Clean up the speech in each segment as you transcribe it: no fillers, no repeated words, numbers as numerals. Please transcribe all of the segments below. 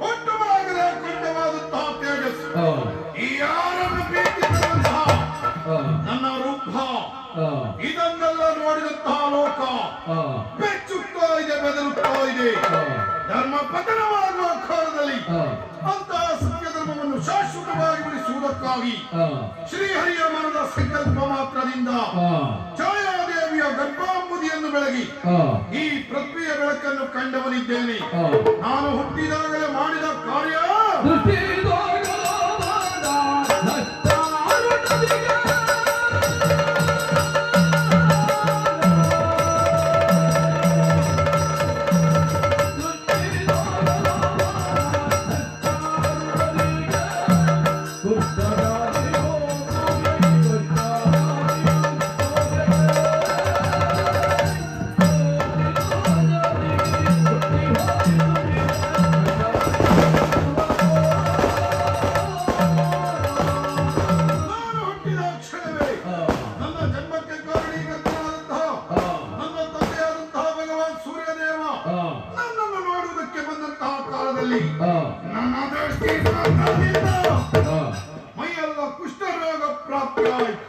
ಒಟ್ಟುವಾಗದ ಕೊಂಡವಾದಂತಹ ತೇಜಸ್ಸು ಈ ಯಾರನ್ನು ಪ್ರೀತಿಸುವಂತಹ ನನ್ನ ರೂಪ ಇದನ್ನೆಲ್ಲ ನೋಡಿದಂತಹ ಲೋಕ ಬೆಚ್ಚುತ್ತಾ ಇದೆ, ಬೆದರುತ್ತಾ ಇದೆ. ಧರ್ಮ ಪತನವಾಗುವ ಕಾಲದಲ್ಲಿ ಅಂತಹ ಸತ್ಯ ಧರ್ಮವನ್ನು ಶಾಶ್ವತವಾಗಿ ಉಳಿಸುವುದಕ್ಕಾಗಿ ಶ್ರೀಹರಿಯ ಮನದ ಸಂಕಲ್ಪ ಮಾತ್ರದಿಂದ ಛಾಯಾದೇವಿಯ ಗರ್ಭಾಂಬುದಿಯನ್ನು ಬೆಳಗಿ ಈ ಪೃಥ್ವಿಯ ಬೆಳಕನ್ನು ಕಂಡವನಿದ್ದೇನೆ. ನಾನು ಹುಟ್ಟಿದಾಗಲೇ ಮಾಡಿದ ಕಾರ್ಯ ಮೈಯೆಲ್ಲ ಕುಷ್ಠರೋಗ ಪ್ರಾಪ್ತಿಯಾಯಿತು.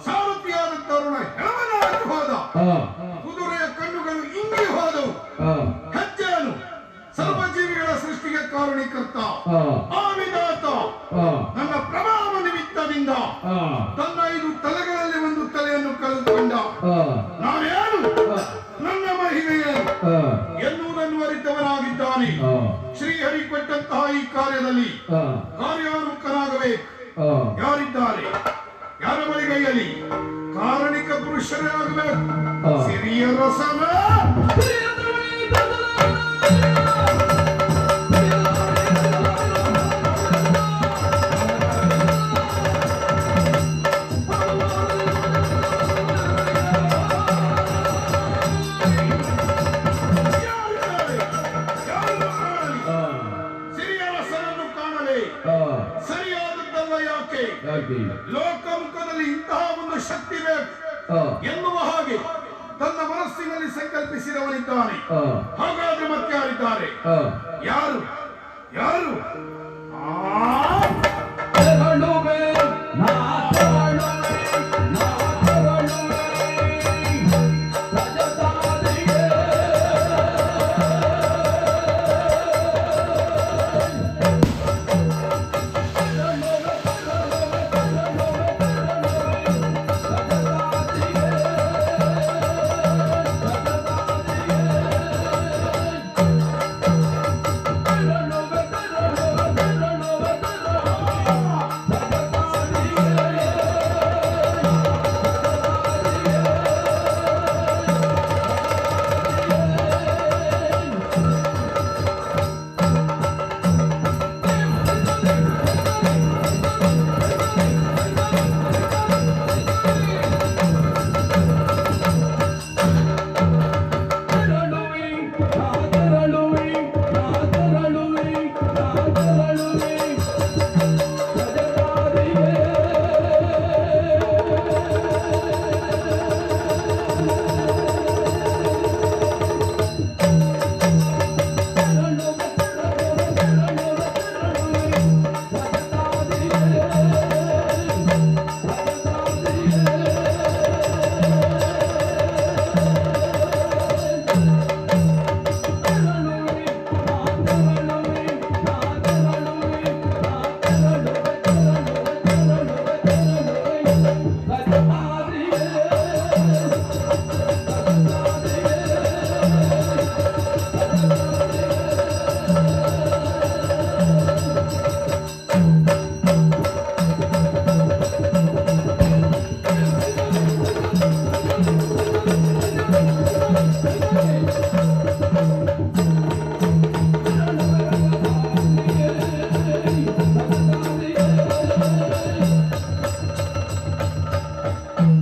ಸಾರಥಿಯಾದ ತರುಣ ಹೆಣವನಾಗಿ ಹೋದ. ಕುದುರೆಯ ಕಣ್ಣುಗಳು ಇಂಗಿ ಹೋದವು. ಹೆಜ್ಜೆಯನ್ನು ಸರ್ವಜೀವಿಗಳ ಸೃಷ್ಟಿಗೆ ಕಾರಣೀಕರ್ತ ಆ ವಿಧಾತ ನನ್ನ ಪ್ರಭಾವ ನಿಮಿತ್ತದಿಂದ ತನ್ನ 5 ತಲೆಗಳಲ್ಲಿ ಒಂದು ತಲೆಯನ್ನು ಕಳೆದುಕೊಂಡ. ನಾನೇನು, ನನ್ನ ಮಹಿಮೆಯೇನು ಎನ್ನುವುದನ್ನು ಅರಿತವನಾಗಿದ್ದಾನೆ. ಶ್ರೀಹರಿ ಕೊಟ್ಟಂತಹ ಈ ಕಾರ್ಯದಲ್ಲಿ ಕಾರ್ಯೋನ್ಮುಖನಾಗಬೇಕು. ಯಾರಿದ್ದಾರೆ, ಯಾರ ಬಳಿಗೈಯಲ್ಲಿ ಕಾರಣಿಕ ಪುರುಷರೇ ಆಗಬೇಕು. ಸಿರಿಯ ರಸನ ಸರಿಯಾದದ್ದಲ್ಲ. ಯಾಕೆ ಲೋಕಮುಖದಲ್ಲಿ ಇಂತಹ ಒಂದು ಶಕ್ತಿ ಬೇಕು ಎನ್ನುವ ಹಾಗೆ ತನ್ನ ಮನಸ್ಸಿನಲ್ಲಿ ಸಂಕಲ್ಪಿಸಿದವನಿದ್ದಾನೆ. ಹಾಗಾದ್ರೆ ಮತ್ತೆ ಯಾರಿದ್ದಾರೆ? ಯಾರು ಯಾರು?